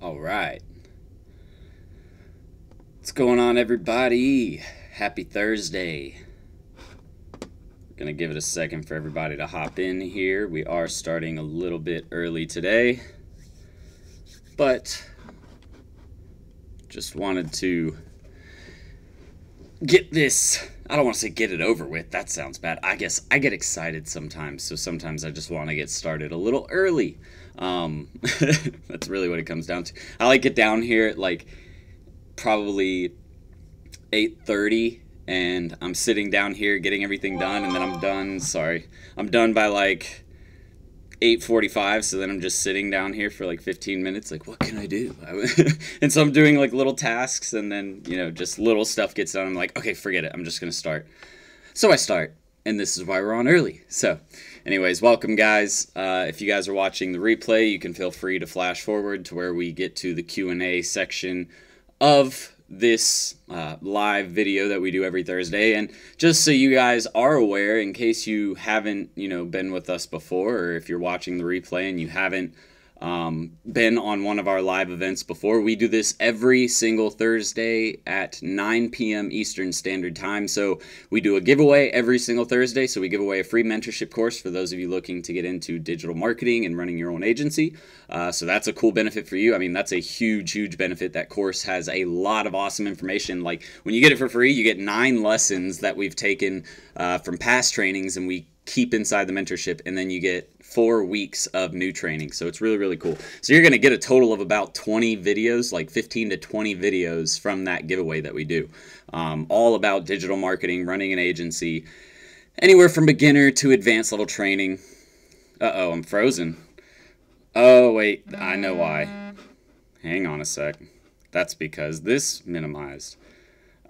All right. What's going on, everybody? Happy Thursday. Gonna give it a second for everybody to hop in here. We are starting a little bit early today, but just wanted to get this. I don't want to say get it over with. That sounds bad. I guess I get excited sometimes, so sometimes I just want to get started a little early. That's really what it comes down to. I like get down here at like probably 8:30, and I'm sitting down here getting everything done, and then I'm done. I'm done by like 8:45. So then I'm just sitting down here for like 15 minutes. Like, what can I do? And so I'm doing like little tasks, and then just little stuff gets done. I'm like, okay, forget it. I'm just gonna start. So I start. And this is why we're on early. So, anyways, welcome, guys. If you guys are watching the replay, you can feel free to flash forward to where we get to the Q&A section of this live video that we do every Thursday. And just so you guys are aware, in case you haven't, been with us before, or if you're watching the replay and you haven't been on one of our live events before, we do this every single Thursday at 9 p.m. Eastern Standard Time. So we do a giveaway every single Thursday. So we give away a free mentorship course for those of you looking to get into digital marketing and running your own agency. So that's a cool benefit for you. I mean, that's a huge benefit. That course has a lot of awesome information. Like, when you get it for free, you get 9 lessons that we've taken from past trainings, and we keep inside the mentorship, and then you get 4 weeks of new training. So it's really cool. So you're going to get a total of about 20 videos, like 15 to 20 videos from that giveaway that we do, all about digital marketing, running an agency, anywhere from beginner to advanced level training. Uh-oh, I'm frozen. Oh, wait, I know why. Hang on a sec. That's because this minimized.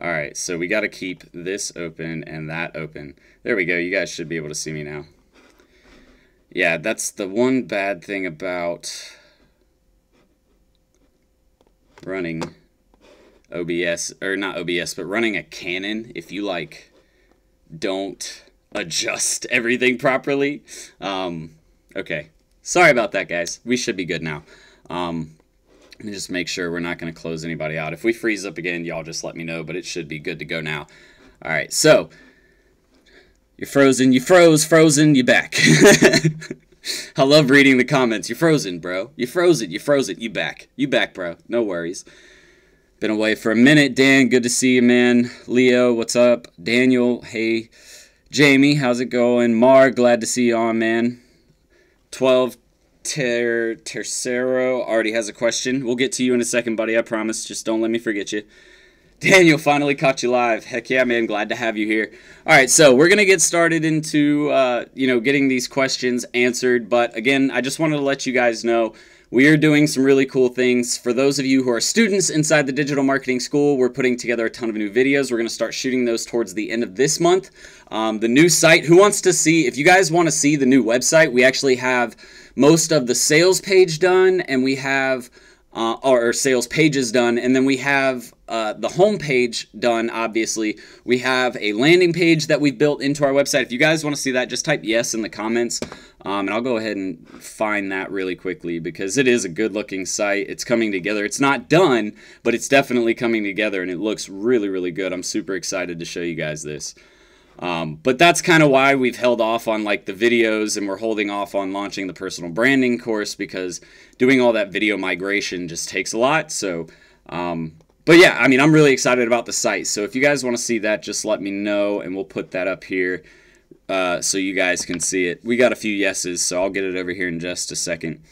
All right, so we got to keep this open and that open. There we go. You guys should be able to see me now. Yeah, that's the one bad thing about running OBS, or not OBS, but running a Canon. If you don't adjust everything properly. Okay, sorry about that, guys. We should be good now. Let me just make sure we're not going to close anybody out. If we freeze up again, y'all just let me know, but it should be good to go now. All right, so you're frozen, you frozen, you back. I love reading the comments. You're frozen, bro. You frozen, you back. You back, bro. No worries. Been away for a minute. Dan, good to see you, man. Leo, what's up? Daniel, hey. Jamie, how's it going? Mar, glad to see you on, man. 12 Tercero already has a question. We'll get to you in a second, buddy. I promise. Just don't let me forget you. Daniel, finally caught you live. Heck yeah, man. Glad to have you here. All right, so we're going to get started into, getting these questions answered. But again, I just wanted to let you guys know we are doing some really cool things. For those of you who are students inside the Digital Marketing School, we're putting together a ton of new videos. We're going to start shooting those towards the end of this month. The new site, who wants to see, if you guys want to see the new website, we actually have most of the sales page done, and we have our sales pages done, and then we have the home page done. Obviously, we have a landing page that we've built into our website. If you guys want to see that, just type yes in the comments, and I'll go ahead and find that really quickly, because it is a good looking site. It's coming together. It's not done, but it's definitely coming together, and it looks really good. I'm super excited to show you guys this. But that's kind of why we've held off on the videos, and we're holding off on launching the personal branding course, because doing all that video migration just takes a lot. So, but yeah, I mean, I'm really excited about the site. So if you guys want to see that, just let me know, and we'll put that up here so you guys can see it. We got a few yeses, so I'll get it over here in just a second.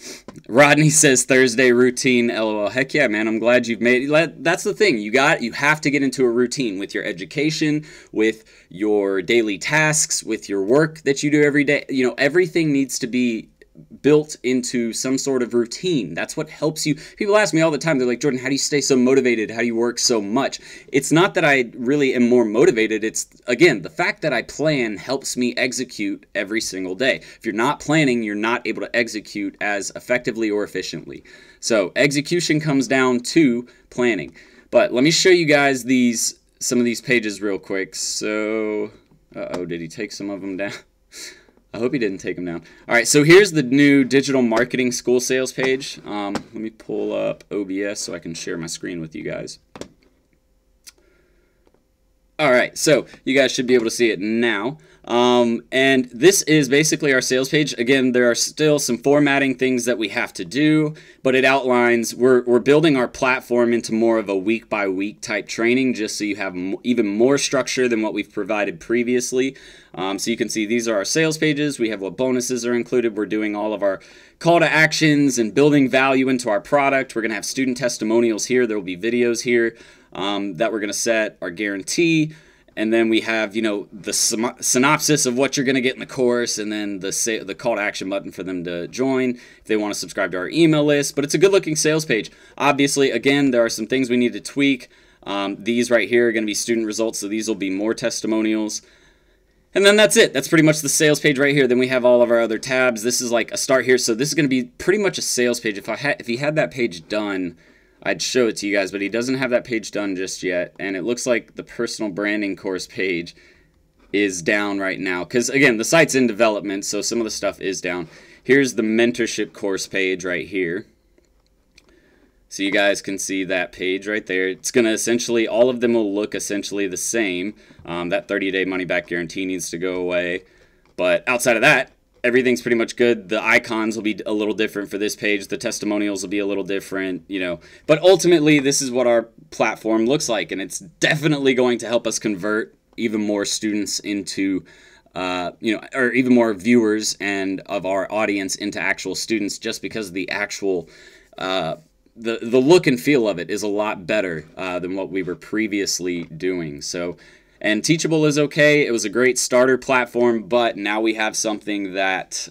Rodney says Thursday routine, LOL. Heck yeah, man. I'm glad you've made it. That's the thing. You have to get into a routine with your education, with your daily tasks, with your work that you do every day. Everything needs to be built into some sort of routine. That's what helps you. People ask me all the time, they're like, Jordan, how do you stay so motivated? How do you work so much? It's not that I really am more motivated. It's, again, the fact that I plan helps me execute every single day. If you're not planning, you're not able to execute as effectively or efficiently. So execution comes down to planning. But let me show you guys some of these pages real quick. So, uh-oh, did he take some of them down? I hope he didn't take them down. All right, so here's the new digital marketing school sales page. Let me pull up OBS so I can share my screen with you guys. All right, so you guys should be able to see it now. And this is basically our sales page. Again, there are still some formatting things that we have to do, but it outlines, we're building our platform into more of a week-by-week type training, just so you have even more structure than what we've provided previously. So you can see these are our sales pages. We have what bonuses are included. We're doing all of our call to actions and building value into our product. We're going to have student testimonials here. There will be videos here that we're going to set, our guarantee. And then we have, you know, the synopsis of what you're going to get in the course, and then the call to action button for them to join if they want to subscribe to our email list. But it's a good looking sales page. Obviously, again, there are some things we need to tweak. These right here are going to be student results, so these will be more testimonials. And then that's it. That's pretty much the sales page right here. Then we have all of our other tabs. This is like a start here. So this is going to be pretty much a sales page. If he had that page done, I'd show it to you guys, but he doesn't have that page done just yet. And it looks like the personal branding course page is down right now. Because, again, the site's in development, so some of the stuff is down. Here's the mentorship course page right here. So you guys can see that page right there. It's going to essentially, all of them will look essentially the same. That 30-day money-back guarantee needs to go away. But outside of that, everything's pretty much good. The icons will be a little different for this page. The testimonials will be a little different, you know. But ultimately, this is what our platform looks like, and it's definitely going to help us convert even more students into, you know, or even more viewers and of our audience into actual students, just because the actual, the look and feel of it is a lot better than what we were previously doing. So. And Teachable is okay. It was a great starter platform, but now we have something that,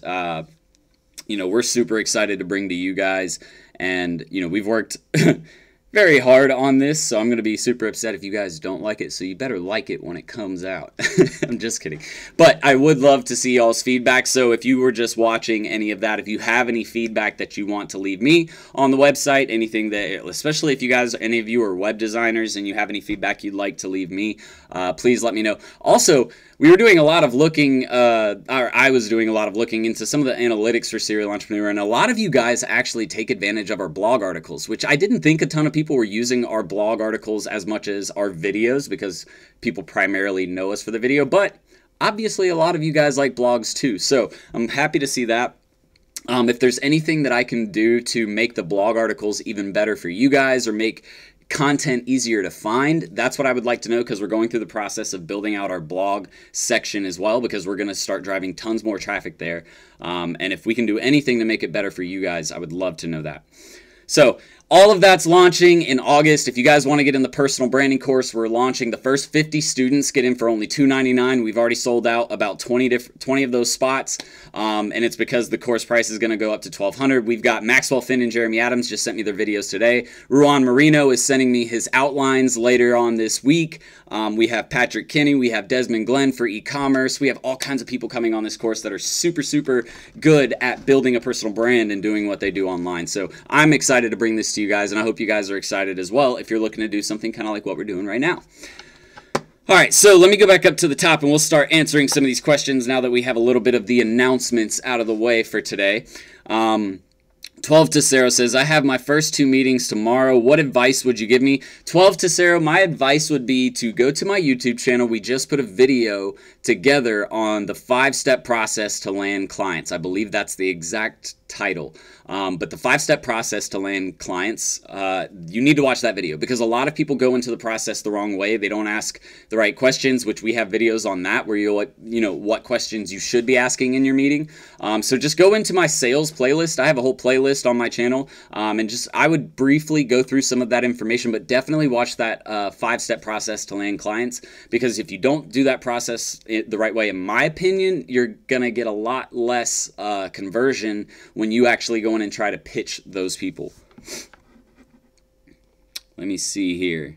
you know, we're super excited to bring to you guys. And, you know, we've worked very hard on this, so I'm going to be super upset if you guys don't like it, so you better like it when it comes out. I'm just kidding. But I would love to see y'all's feedback, so if you were just watching any of that, if you have any feedback that you want to leave me on the website, anything that, especially if you guys, any of you are web designers and you have any feedback you'd like to leave me, please let me know. Also, we were doing a lot of looking, or I was doing a lot of looking into some of the analytics for Serial Entrepreneur, and a lot of you guys actually take advantage of our blog articles, which I didn't think a ton of people were using our blog articles as much as our videos, because people primarily know us for the video, but obviously a lot of you guys like blogs too, so I'm happy to see that. If there's anything that I can do to make the blog articles even better for you guys, or make content easier to find, that's what I would like to know, because we're going through the process of building out our blog section as well, because we're going to start driving tons more traffic there. And if we can do anything to make it better for you guys, I would love to know that. So all of that's launching in August. If you guys want to get in the personal branding course, we're launching. The first 50 students get in for only $299. We've already sold out about 20 of those spots, and it's because the course price is going to go up to $1,200. We've got Maxwell Finn and Jeremy Adams just sent me their videos today. Ruan Marino is sending me his outlines later on this week. We have Patrick Kinney. We have Desmond Glenn for e-commerce. We have all kinds of people coming on this course that are super, super good at building a personal brand and doing what they do online. So I'm excited to bring this to you guys, and I hope you guys are excited as well if you're looking to do something kind of like what we're doing right now. All right, so let me go back up to the top, and we'll start answering some of these questions now that we have a little bit of the announcements out of the way for today. 12 Tessero says, I have my first 2 meetings tomorrow. What advice would you give me? 12 Tessero, my advice would be to go to my YouTube channel. We just put a video together on the 5-step process to land clients. I believe that's the exact title. But the 5-step process to land clients, you need to watch that video, because a lot of people go into the process the wrong way. They don't ask the right questions, which we have videos on that, where you'll, you know, what questions you should be asking in your meeting. So just go into my sales playlist. I have a whole playlist on my channel, and just, I would briefly go through some of that information, but definitely watch that 5-step process to land clients, because if you don't do that process the right way, in my opinion, you're gonna get a lot less conversion when you actually go in and try to pitch those people. Let me see here.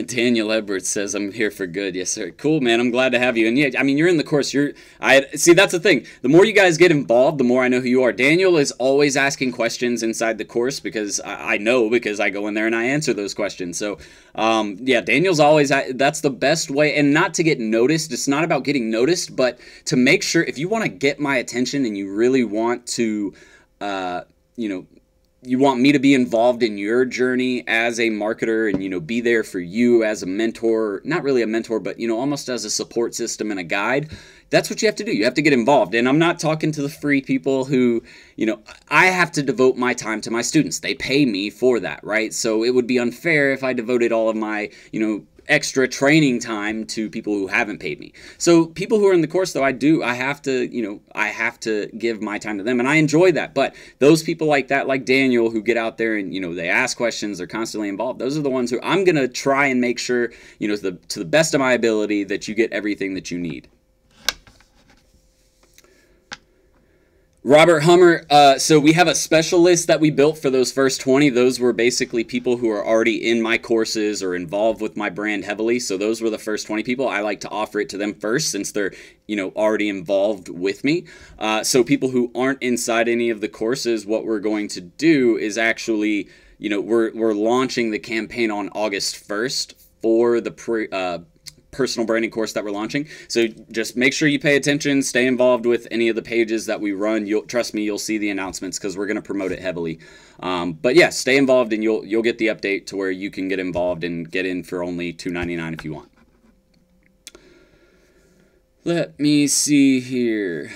Daniel Edwards says, I'm here for good. Yes, sir. Cool, man. I'm glad to have you. And yeah, I mean, you're in the course. I see, that's the thing. The more you guys get involved, the more I know who you are. Daniel is always asking questions inside the course because I know, because I go in there and I answer those questions. So, yeah, Daniel's always, that's the best way. And not to get noticed. It's not about getting noticed, but to make sure, if you want to get my attention and you really want to, you know, you want me to be involved in your journey as a marketer and, you know, be there for you as a mentor, not really a mentor, but, you know, almost as a support system and a guide. That's what you have to do. You have to get involved. And I'm not talking to the free people who, you know, I have to devote my time to my students. They pay me for that, right? So it would be unfair if I devoted all of my, you know, extra training time to people who haven't paid me. So people who are in the course, though, I have to, you know, I have to give my time to them, and I enjoy that. But those people like that, like Daniel, who get out there and, you know, they ask questions, they're constantly involved. Those are the ones who I'm going to try and make sure, you know, to the best of my ability, that you get everything that you need. Robert Hummer, so we have a special list that we built for those first 20. Those were basically people who are already in my courses or involved with my brand heavily. So those were the first 20 people. I like to offer it to them first since they're, you know, already involved with me. So people who aren't inside any of the courses, what we're going to do is actually, you know, we're launching the campaign on August 1st for the personal branding course that we're launching. So just make sure you pay attention, stay involved with any of the pages that we run. Trust me, you'll see the announcements because we're going to promote it heavily. But yeah, stay involved and you'll get the update to where you can get involved and get in for only $2.99 if you want. Let me see here.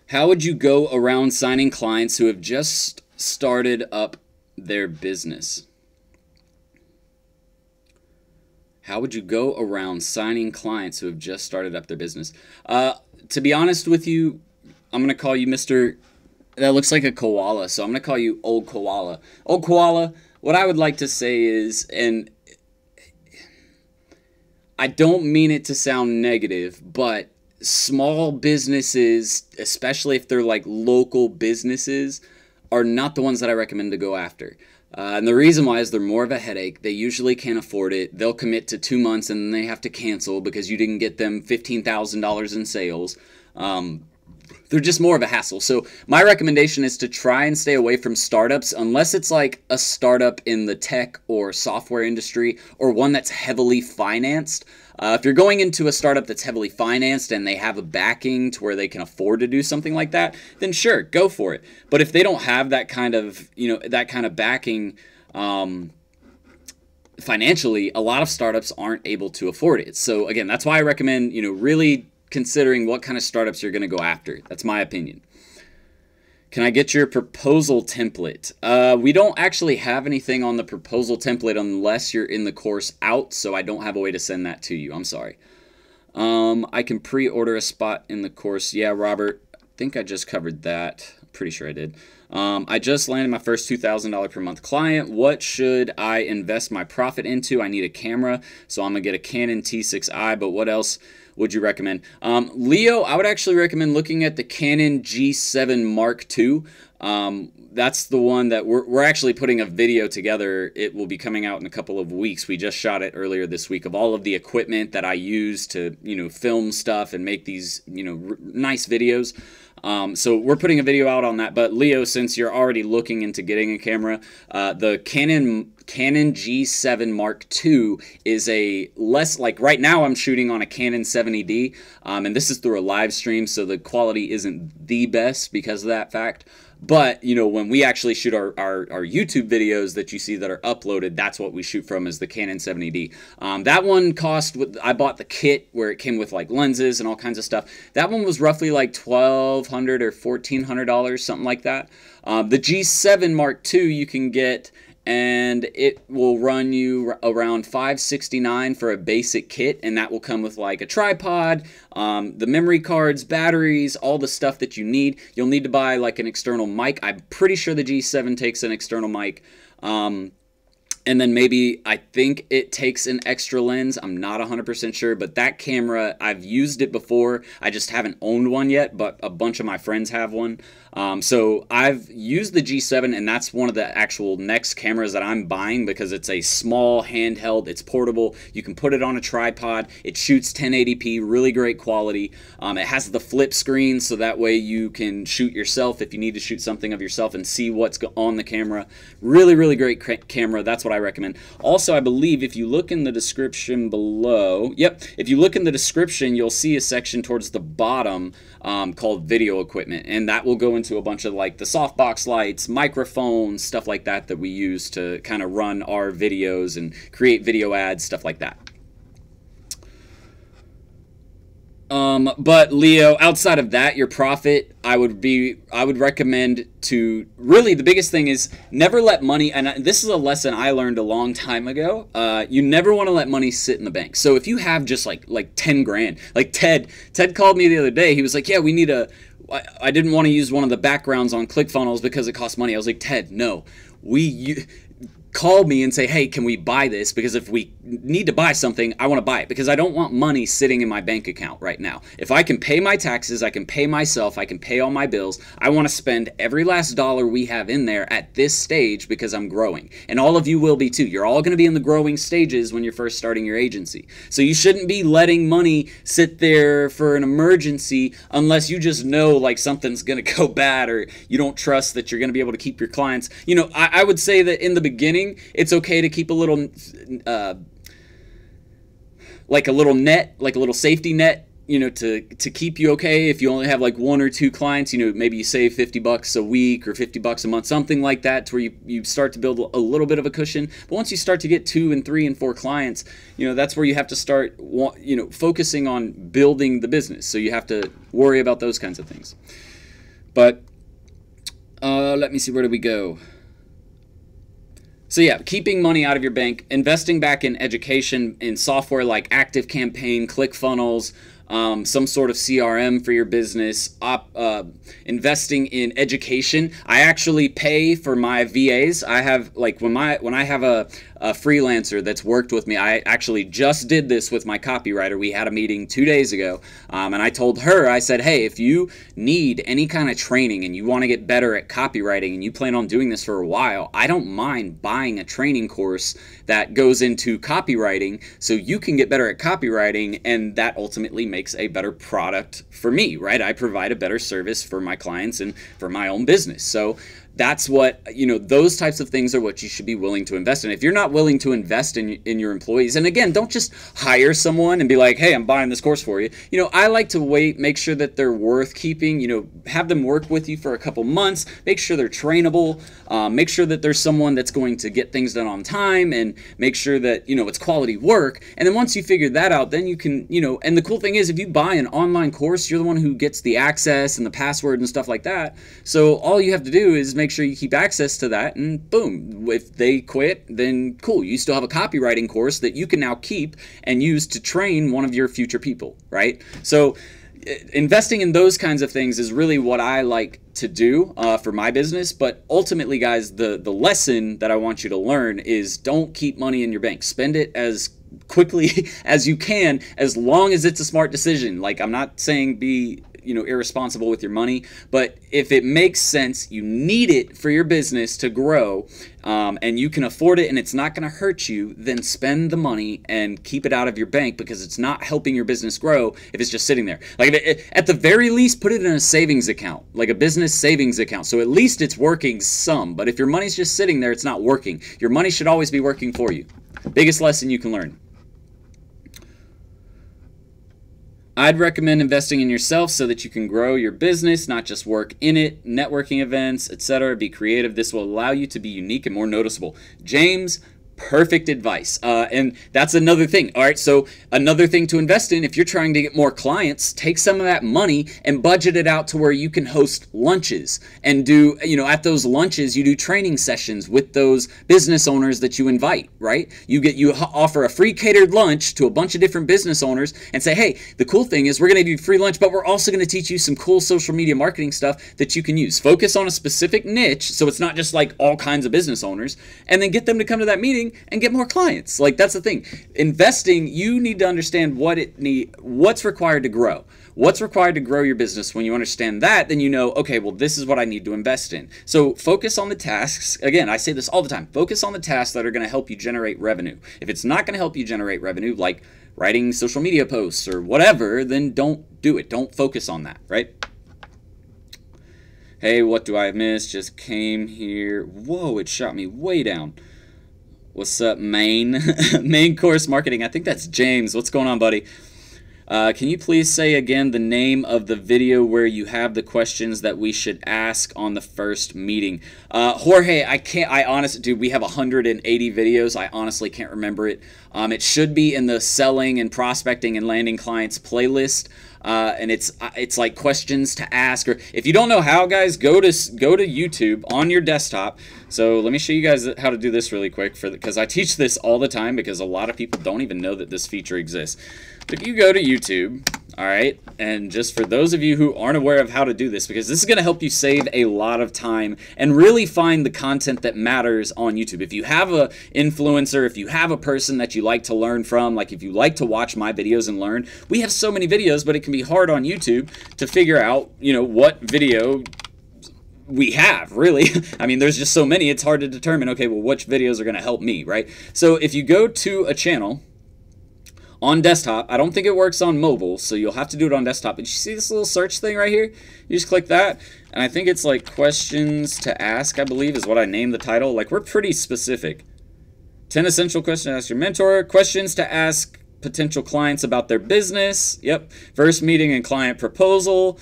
How would you go around signing clients who have just started up their business? How would you go around signing clients who have just started up their business? To be honest with you, I'm going to call you Mr. That looks like a koala, so I'm going to call you Old Koala. Old Koala, what I would like to say is, and I don't mean it to sound negative, but small businesses, especially if they're like local businesses, are not the ones that I recommend to go after. And the reason why is they're more of a headache. They usually can't afford it. They'll commit to 2 months and then they have to cancel because you didn't get them $15,000 in sales. They're just more of a hassle. So my recommendation is to try and stay away from startups unless it's like a startup in the tech or software industry or one that's heavily financed. If you're going into a startup that's heavily financed and they have a backing to where they can afford to do something like that, then sure, go for it. But if they don't have that kind of, you know, that kind of backing financially, a lot of startups aren't able to afford it. So again, that's why I recommend, you know, really considering what kind of startups you're going to go after. That's my opinion. Can I get your proposal template? We don't actually have anything on the proposal template unless you're in the course out, so I don't have a way to send that to you. I'm sorry. I can pre-order a spot in the course. Yeah, Robert, I think I just covered that. I'm pretty sure I did. I just landed my first $2,000 per month client. What should I invest my profit into? I need a camera, so I'm going to get a Canon T6i, but what else would you recommend? Leo, I would actually recommend looking at the Canon G7 Mark II. That's the one that we're actually putting a video together. It will be coming out in a couple of weeks. We just shot it earlier this week of all of the equipment that I use to, you know, film stuff and make these, you know, nice videos. So we're putting a video out on that. But Leo, since you're already looking into getting a camera, the Canon G7 Mark II is a less, like right now I'm shooting on a Canon 70D, and this is through a live stream, so the quality isn't the best because of that fact. But, you know, when we actually shoot our YouTube videos that you see that are uploaded, that's what we shoot from, is the Canon 70D. That one cost, I bought the kit where it came with like lenses and all kinds of stuff. That one was roughly like $1,200 or $1,400, something like that. The G7 Mark II you can get, and it will run you around $569 for a basic kit, and that will come with like a tripod, the memory cards, batteries, all the stuff that you need. You'll need to buy like an external mic. I'm pretty sure the G7 takes an external mic. And then maybe, I think it takes an extra lens. I'm not 100% sure, but that camera, I've used it before. I just haven't owned one yet, but a bunch of my friends have one. So I've used the G7, and that's one of the actual next cameras that I'm buying because it's a small handheld, it's portable, you can put it on a tripod, it shoots 1080p, really great quality. It has the flip screen, so that way you can shoot yourself if you need to shoot something of yourself and see what's on the camera. Really, really great camera. That's what I recommend. Also, I believe if you look in the description below, if you look in the description, you'll see a section towards the bottom called video equipment, and that will go into a bunch of like the softbox lights, microphones, stuff like that that we use to kind of run our videos and create video ads, stuff like that. But Leo, outside of that, your profit, I would recommend to, really the biggest thing is never let money, and this is a lesson I learned a long time ago, you never want to let money sit in the bank. So if you have just like 10 grand, like Ted called me the other day, he was like, yeah, we need I didn't want to use one of the backgrounds on ClickFunnels because it costs money. I was like, Ted, no, call me and say, hey, can we buy this? Because if we need to buy something, I want to buy it because I don't want money sitting in my bank account right now. If I can pay my taxes, I can pay myself, I can pay all my bills, I want to spend every last dollar we have in there at this stage because I'm growing. And all of you will be too. You're all going to be in the growing stages when you're first starting your agency. So you shouldn't be letting money sit there for an emergency unless you just know like something's going to go bad or you don't trust that you're going to be able to keep your clients. You know, I would say that in the beginning, it's okay to keep a little, like a little net, like a little safety net, you know, to keep you okay. If you only have like 1 or 2 clients, you know, maybe you save $50 a week or $50 a month, something like that, to where you start to build a little bit of a cushion. But once you start to get 2 and 3 and 4 clients, you know, that's where you have to start, you know, focusing on building the business. So you have to worry about those kinds of things. But let me see, where do we go? So yeah, keeping money out of your bank, investing back in education, in software like ActiveCampaign, ClickFunnels, some sort of CRM for your business, investing in education. I actually pay for my VAs. I have, like, when I have a freelancer that's worked with me, I actually just did this with my copywriter. We had a meeting 2 days ago, and I told her, I said, hey, if you need any kind of training and you want to get better at copywriting and you plan on doing this for a while, I don't mind buying a training course that goes into copywriting so you can get better at copywriting, and that ultimately makes a better product for me, right? I provide a better service for my clients and for my own business. So that's what, you know, those types of things are what you should be willing to invest in. If you're not willing to invest in your employees, and again, don't just hire someone and be like, hey, I'm buying this course for you. You know, I like to make sure that they're worth keeping, you know, have them work with you for a couple months, make sure they're trainable, make sure that there's someone that's going to get things done on time, and make sure that, you know, it's quality work. And then once you figure that out, then you can, you know, and the cool thing is if you buy an online course, you're the one who gets the access and the password and stuff like that. So all you have to do is make sure you keep access to that, and boom, if they quit, then cool, you still have a copywriting course that you can now keep and use to train one of your future people, right? So investing in those kinds of things is really what I like to do for my business. But ultimately, guys, the lesson that I want you to learn is don't keep money in your bank. Spend it as quickly as you can, as long as it's a smart decision. Like, I'm not saying be, you know, irresponsible with your money, but if it makes sense, you need it for your business to grow, and you can afford it and it's not going to hurt you, then spend the money and keep it out of your bank, because it's not helping your business grow if it's just sitting there. Like, at the very least, put it in a savings account, like a business savings account, so at least it's working some. But if your money's just sitting there, it's not working. Your money should always be working for you. Biggest lesson you can learn. I'd recommend investing in yourself so that you can grow your business, not just work in it, networking events, etc. Be creative. This will allow you to be unique and more noticeable. James, perfect advice. And that's another thing. All right, so another thing to invest in, if you're trying to get more clients, take some of that money and budget it out to where you can host lunches and do, you know, at those lunches, you do training sessions with those business owners that you invite, right? You offer a free catered lunch to a bunch of different business owners and say, hey, the cool thing is we're going to give you free lunch, but we're also going to teach you some cool social media marketing stuff that you can use. Focus on a specific niche, so it's not just like all kinds of business owners, and then get them to come to that meeting investing and get more clients. Like, that's the thing. Investing, you need to understand what's required to grow. What's required to grow your business. When you understand that, then you know, okay, well, this is what I need to invest in. So focus on the tasks. Again, I say this all the time. Focus on the tasks that are going to help you generate revenue. If it's not going to help you generate revenue, like writing social media posts or whatever, then don't do it. Don't focus on that, right? Hey, what do I miss? Just came here. Whoa, it shot me way down. What's up, main? Main course marketing. I think that's James. What's going on, buddy? Can you please say again the name of the video where you have the questions that we should ask on the first meeting? Jorge, I honestly, dude, we have 180 videos. I honestly can't remember it. It should be in the selling and prospecting and landing clients playlist. And it's like questions to ask, or if you don't know how, guys, go to YouTube on your desktop. So let me show you guys how to do this really quick, because I teach this all the time, because a lot of people don't even know that this feature exists. If you go to YouTube, all right, and just for those of you who aren't aware of how to do this, because this is going to help you save a lot of time and really find the content that matters on YouTube. If you have an influencer, if you have a person that you like to learn from, like if you like to watch my videos and learn, we have so many videos, but it can be hard on YouTube to figure out, you know, what video we have, really. I mean, there's just so many, it's hard to determine, okay, well, which videos are going to help me, right? So if you go to a channel on desktop, I don't think it works on mobile, so you'll have to do it on desktop. But you see this little search thing right here? You just click that, and I think it's like questions to ask, I believe, is what I named the title. Like, we're pretty specific. 10 essential questions to ask your mentor. Questions to ask potential clients about their business. Yep. First meeting and client proposal.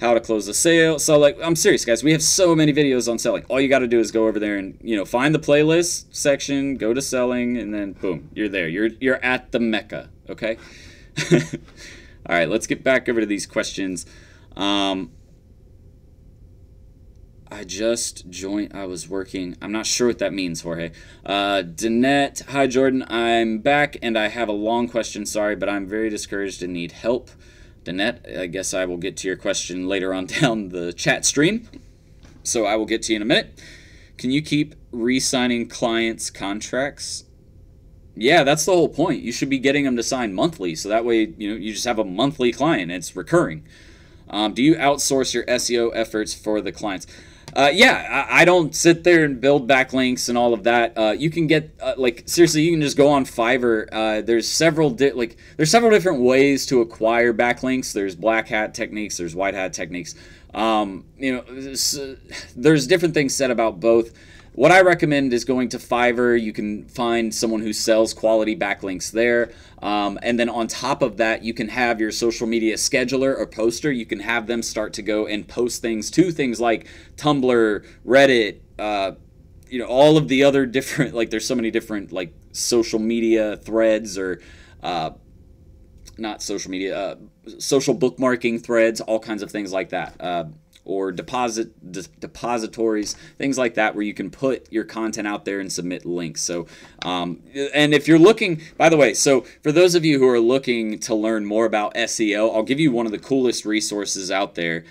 How to close a sale. So, like, I'm serious, guys. We have so many videos on selling. All you got to do is go over there and, you know, find the playlist section, go to selling, and then boom, you're there. You're at the Mecca. Okay. All right, let's get back over to these questions. I just joined. I was working. I'm not sure what that means, Jorge. Danette, hi, Jordan. I'm back, and I have a long question. Sorry, but I'm very discouraged and need help. Danette, I guess I will get to your question later on down the chat stream. So I will get to you in a minute. Can you keep re-signing clients' contracts? Yeah, that's the whole point. You should be getting them to sign monthly, so that way, you know, you just have a monthly client and it's recurring. Do you outsource your SEO efforts for the clients? Yeah, I don't sit there and build backlinks and all of that. You can get like, seriously, you can just go on Fiverr. There's several different ways to acquire backlinks. There's black hat techniques. There's white hat techniques. You know, there's different things said about both. What I recommend is going to Fiverr. You can find someone who sells quality backlinks there. And then on top of that, you can have your social media scheduler or poster. You can have them start to go and post things to things like Tumblr, Reddit, you know, all of the other different, like, there's so many different, like, social media threads, or not social media, social bookmarking threads, all kinds of things like that. Or depositories, things like that, where you can put your content out there and submit links. So, and if you're looking, by the way, so for those of you who are looking to learn more about SEO, I'll give you one of the coolest resources out there.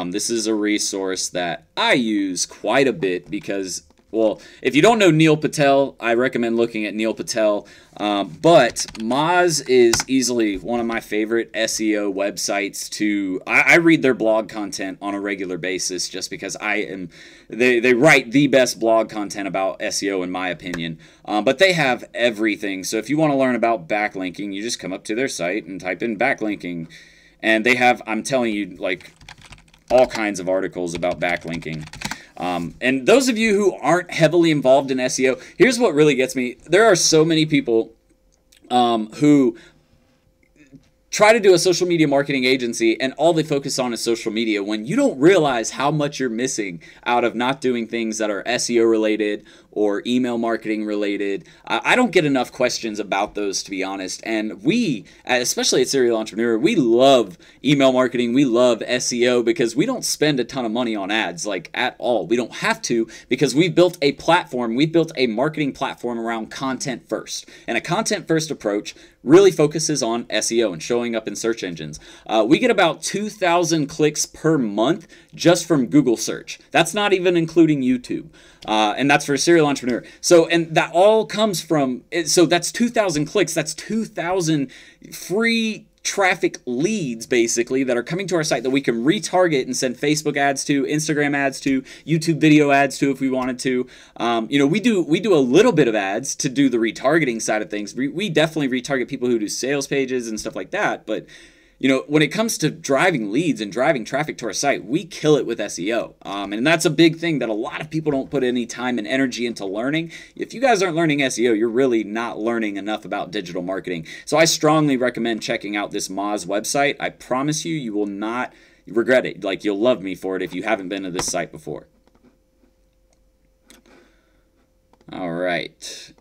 This is a resource that I use quite a bit because, well, if you don't know Neil Patel, I recommend looking at Neil Patel. But Moz is easily one of my favorite SEO websites to. I read their blog content on a regular basis just because they write the best blog content about SEO in my opinion. But they have everything. So if you want to learn about backlinking, you just come up to their site and type in backlinking, and they have, I'm telling you, like, all kinds of articles about backlinking. And those of you who aren't heavily involved in SEO, here's what really gets me. There are so many people who try to do a social media marketing agency and all they focus on is social media, when you don't realize how much you're missing out of not doing things that are SEO related or email marketing related. I don't get enough questions about those, to be honest. And we, especially at Serial Entrepreneur, we love email marketing. We love SEO because we don't spend a ton of money on ads, like, at all. We don't have to, because we've built a platform. We've built a marketing platform around content first. And a content first approach really focuses on SEO and showing up in search engines. We get about 2,000 clicks per month just from Google search. That's not even including YouTube. And that's for Serial serial entrepreneur. So, and that all comes from, so that's 2,000 clicks. That's 2,000 free traffic leads basically that are coming to our site that we can retarget and send Facebook ads to, Instagram ads to, YouTube video ads to if we wanted to. You know, we do a little bit of ads to do the retargeting side of things. We definitely retarget people who do sales pages and stuff like that. But you know, when it comes to driving leads and driving traffic to our site, we kill it with SEO. And that's a big thing that a lot of people don't put any time and energy into learning. If you guys aren't learning SEO, you're really not learning enough about digital marketing. So I strongly recommend checking out this Moz website. I promise you, you will not regret it. Like, you'll love me for it if you haven't been to this site before. All right.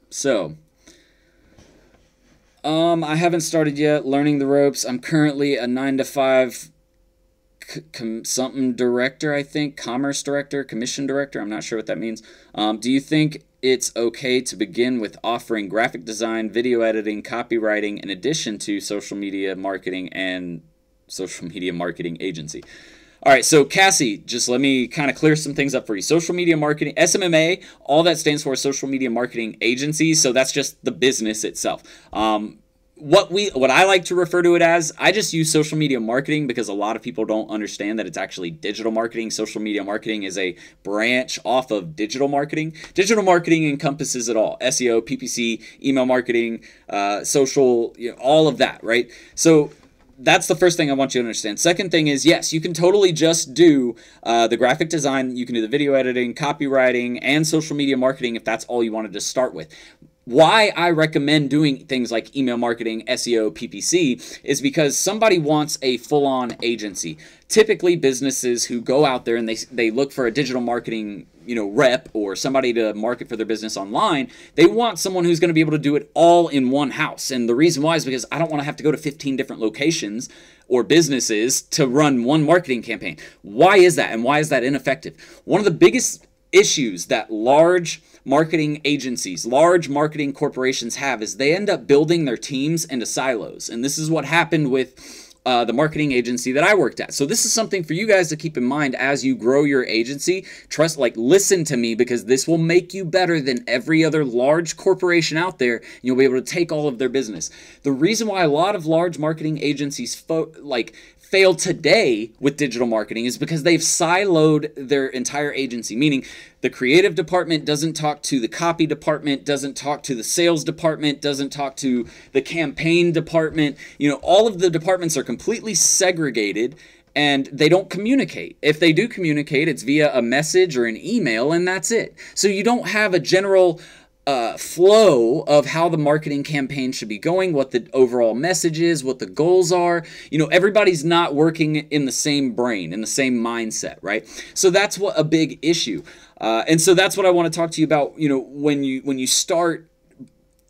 So I haven't started yet learning the ropes. I'm currently a 9-to-5 something director, I think, commerce director, commission director. I'm not sure what that means. Do you think it's okay to begin with offering graphic design, video editing, copywriting, in addition to social media marketing and social media marketing agency? All right, so Cassie, just let me kind of clear some things up for you. Social media marketing, SMMA, all that stands for social media marketing agencies. So that's just the business itself. What I like to refer to it as, I just use social media marketing because a lot of people don't understand that it's actually digital marketing. Social media marketing is a branch off of digital marketing. Digital marketing encompasses it all: SEO, PPC, email marketing, social, you know, all of that, right? So that's the first thing I want you to understand. Second thing is, yes, you can totally just do the graphic design. You can do the video editing, copywriting, and social media marketing if that's all you wanted to start with. Why I recommend doing things like email marketing, SEO, PPC is because somebody wants a full-on agency. Typically, businesses who go out there and they look for a digital marketing, you know, rep or somebody to market for their business online, they want someone who's going to be able to do it all in one house. And the reason why is because I don't want to have to go to 15 different locations or businesses to run one marketing campaign. Why is that? And why is that ineffective? One of the biggest issues that large marketing agencies, large marketing corporations have is they end up building their teams into silos. And this is what happened with the marketing agency that I worked at. So this is something for you guys to keep in mind as you grow your agency. Listen to me, because this will make you better than every other large corporation out there. And you'll be able to take all of their business. The reason why a lot of large marketing agencies fail today with digital marketing is because they've siloed their entire agency, meaning the creative department doesn't talk to the copy department, doesn't talk to the sales department, doesn't talk to the campaign department. You know, all of the departments are completely segregated and they don't communicate. If they do communicate, it's via a message or an email, and that's it. So you don't have a general flow of how the marketing campaign should be going, what the overall message is, what the goals are. You know, everybody's not working in the same brain, in the same mindset, right? So that's what a big issue. And so that's what I want to talk to you about. You know, when you start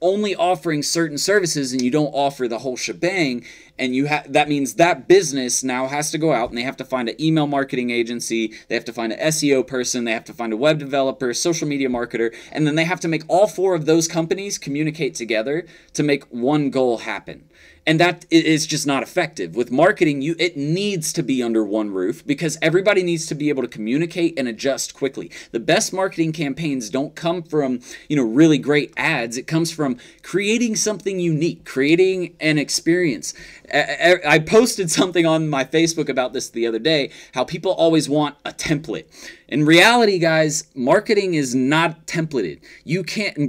only offering certain services and you don't offer the whole shebang, and that means that business now has to go out and they have to find an email marketing agency, they have to find an SEO person, they have to find a web developer, social media marketer, and then they have to make all four of those companies communicate together to make one goal happen. And that is just not effective. With marketing, it needs to be under one roof because everybody needs to be able to communicate and adjust quickly. The best marketing campaigns don't come from, you know, really great ads. It comes from creating something unique, creating an experience. I posted something on my Facebook about this the other day, how people always want a template. In reality, guys, marketing is not templated.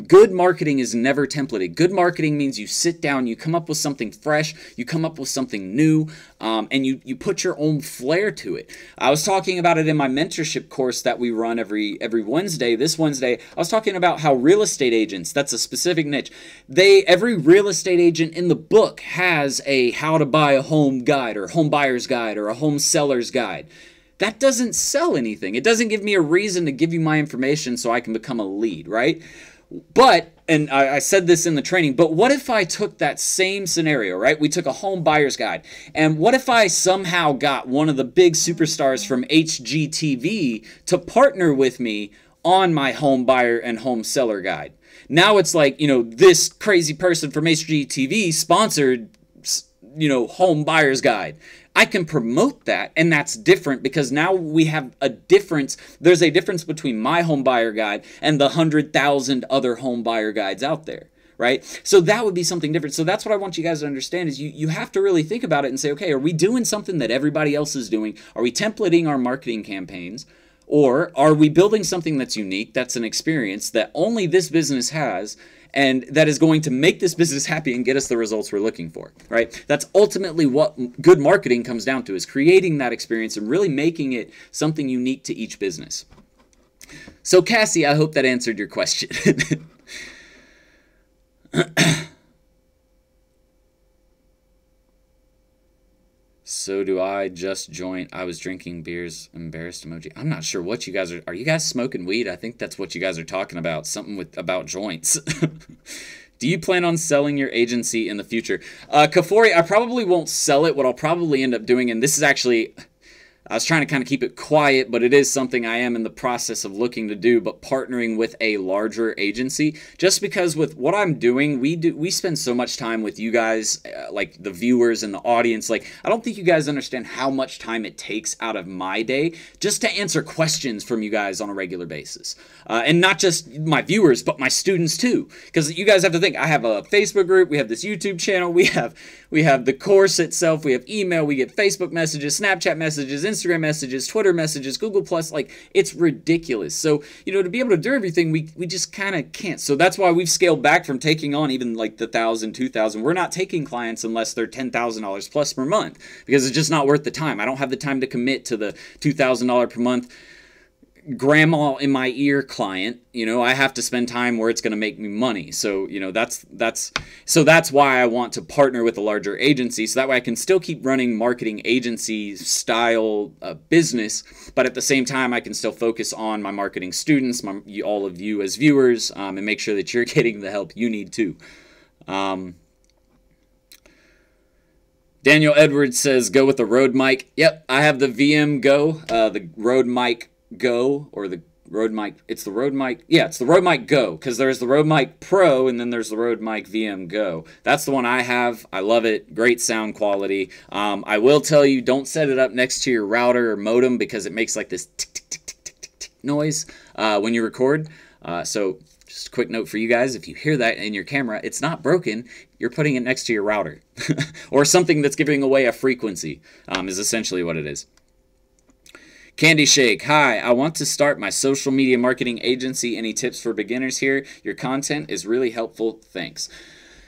Good marketing is never templated. Good marketing means you sit down, you come up with something fresh, you come up with something new, and you put your own flair to it. I was talking about it in my mentorship course that we run every Wednesday. This Wednesday, I was talking about how real estate agents, that's a specific niche, every real estate agent in the book has a how to buy a home guide or home buyer's guide or a home seller's guide. That doesn't sell anything. It doesn't give me a reason to give you my information so I can become a lead, right? But, and I said this in the training, but what if I took that same scenario, right? We took a home buyer's guide. And what if I somehow got one of the big superstars from HGTV to partner with me on my home buyer and home seller guide? Now it's like, you know, this crazy person from HGTV sponsored home buyer's guide. I can promote that, and that's different because now we have a difference. There's a difference between my home buyer guide and the 100,000 other home buyer guides out there, right? So that would be something different. So that's what I want you guys to understand is you have to really think about it and say, okay, are we doing something that everybody else is doing? Are we templating our marketing campaigns? Or are we building something that's unique, that's an experience that only this business has, and that is going to make this business happy and get us the results we're looking for, right? That's ultimately what good marketing comes down to, is creating that experience and really making it something unique to each business. So Cassie, I hope that answered your question. So do I just join? I was drinking beers, embarrassed emoji. I'm not sure what you guys are you guys smoking weed? I think that's what you guys are talking about. Something about joints. Do you plan on selling your agency in the future? Kafori, I probably won't sell it. What I'll probably end up doing, and this is actually, I was trying to kind of keep it quiet, but it is something I am in the process of looking to do, but partnering with a larger agency. Just because with what I'm doing, we spend so much time with you guys, like the viewers and the audience. Like, I don't think you guys understand how much time it takes out of my day just to answer questions from you guys on a regular basis. And not just my viewers, but my students too. Because you guys have to think, I have a Facebook group, we have this YouTube channel, we have the course itself, we have email, we get Facebook messages, Snapchat messages, Instagram messages, Twitter messages, Google Plus, like, it's ridiculous. So, to be able to do everything, we just kind of can't. So that's why we've scaled back from taking on even like the 1,000, 2,000. We're not taking clients unless they're $10,000 plus per month, because it's just not worth the time. I don't have the time to commit to the $2,000 per month grandma in my ear client. I have to spend time where it's going to make me money. So, that's why I want to partner with a larger agency, so that way I can still keep running marketing agency style business, but at the same time I can still focus on my marketing students, all of you as viewers, and make sure that you're getting the help you need too. Daniel Edwards says, go with the Rode mic. Yep, I have the VM Go, the Rode mic Go, or the Rode mic. It's the Rode mic. Yeah, it's the Rode mic Go, because there's the Rode mic Pro and then there's the Rode mic VM Go. That's the one I have. I love it. Great sound quality. I will tell you, don't set it up next to your router or modem, because it makes like this tick tick tick tick tick tick tick noise when you record. So just a quick note for you guys: if you hear that in your camera, it's not broken. You're putting it next to your router or something that's giving away a frequency. Is essentially what it is. Candy Shake, hi, I want to start my social media marketing agency. Any tips for beginners here? Your content is really helpful. Thanks.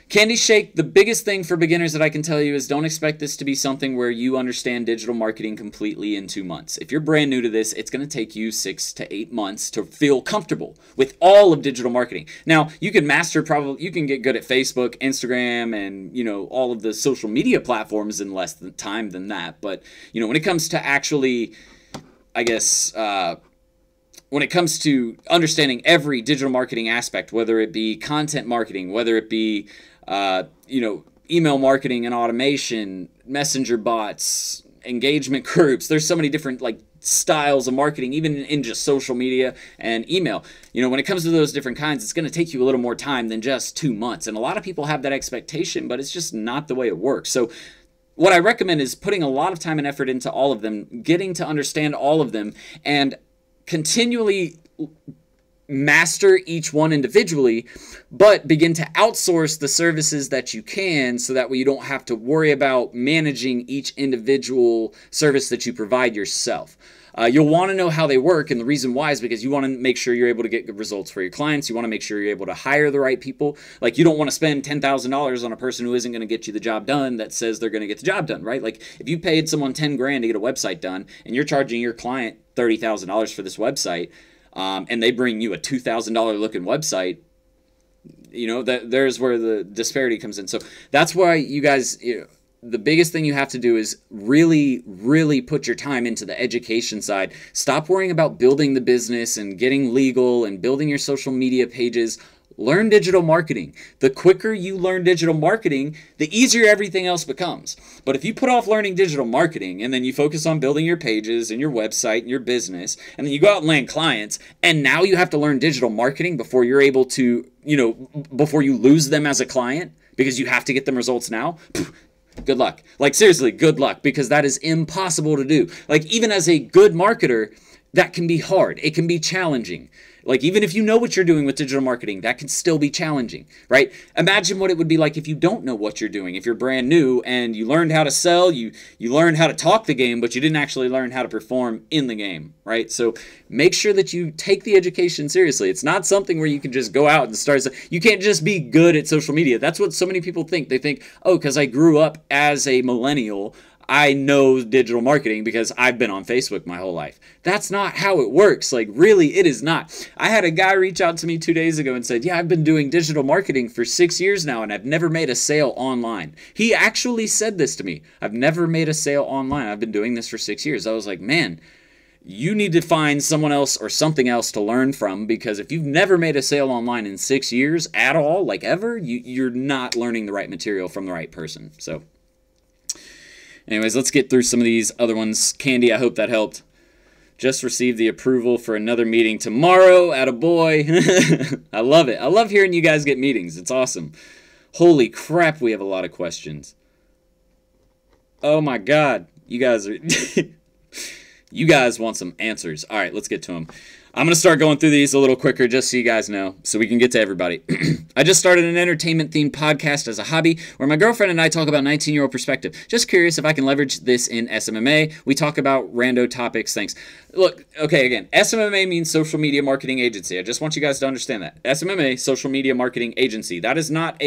Candy Shake, the biggest thing for beginners that I can tell you is don't expect this to be something where you understand digital marketing completely in 2 months. If you're brand new to this, it's going to take you 6 to 8 months to feel comfortable with all of digital marketing. Now, you can you can get good at Facebook, Instagram, and, all of the social media platforms in less time than that. But, when it comes to actually, I guess, when it comes to understanding every digital marketing aspect, whether it be content marketing, whether it be, email marketing and automation, messenger bots, engagement groups, there's so many different styles of marketing, even in just social media and email. When it comes to those different kinds, it's going to take you a little more time than just 2 months. And a lot of people have that expectation, but it's just not the way it works. So what I recommend is putting a lot of time and effort into all of them, getting to understand all of them, and continually master each one individually, but begin to outsource the services that you can, so that way you don't have to worry about managing each individual service that you provide yourself. You'll want to know how they work, and the reason why is because you want to make sure you're able to get good results for your clients. You want to make sure you're able to hire the right people. Like, you don't want to spend $10,000 on a person who isn't going to get you the job done, that says they're going to get the job done, right? Like, if you paid someone 10 grand to get a website done, and you're charging your client $30,000 for this website, and they bring you a $2,000 looking website, there's where the disparity comes in. So that's why you guys, the biggest thing you have to do is really, really put your time into the education side. Stop worrying about building the business and getting legal and building your social media pages. Learn digital marketing. The quicker you learn digital marketing, the easier everything else becomes. But if you put off learning digital marketing, and then you focus on building your pages and your website and your business, and then you go out and land clients, and now you have to learn digital marketing before you're able to, before you lose them as a client, because you have to get them results now, good luck. Like, seriously, good luck, because that is impossible to do. Like, even as a good marketer, that can be hard. It can be challenging. Like, even if you know what you're doing with digital marketing, that can still be challenging, right? Imagine what it would be like if you don't know what you're doing, if you're brand new and you learned how to sell, you learned how to talk the game, but you didn't actually learn how to perform in the game, right? So make sure that you take the education seriously. It's not something where you can just go out and start. You can't just be good at social media. That's what so many people think. They think, oh, because I grew up as a millennial, I know digital marketing because I've been on Facebook my whole life. That's not how it works. Like, really, it is not. I had a guy reach out to me 2 days ago and said, yeah, I've been doing digital marketing for 6 years now and I've never made a sale online. He actually said this to me. I've never made a sale online. I've been doing this for 6 years. I was like, man, you need to find someone else or something else to learn from, because if you've never made a sale online in 6 years at all, like ever, you're not learning the right material from the right person. So anyways, let's get through some of these other ones. Candy, I hope that helped. Just received the approval for another meeting tomorrow. Attaboy. I love it. I love hearing you guys get meetings. It's awesome. Holy crap, we have a lot of questions. Oh my God. You guys are... you guys want some answers. All right, let's get to them. I'm going to start going through these a little quicker just so you guys know, so we can get to everybody. I just started an entertainment-themed podcast as a hobby where my girlfriend and I talk about 19-year-old perspective. Just curious if I can leverage this in SMMA. We talk about rando topics. Thanks. Look, okay, again, SMMA means Social Media Marketing Agency. I just want you guys to understand that. SMMA, Social Media Marketing Agency. That is not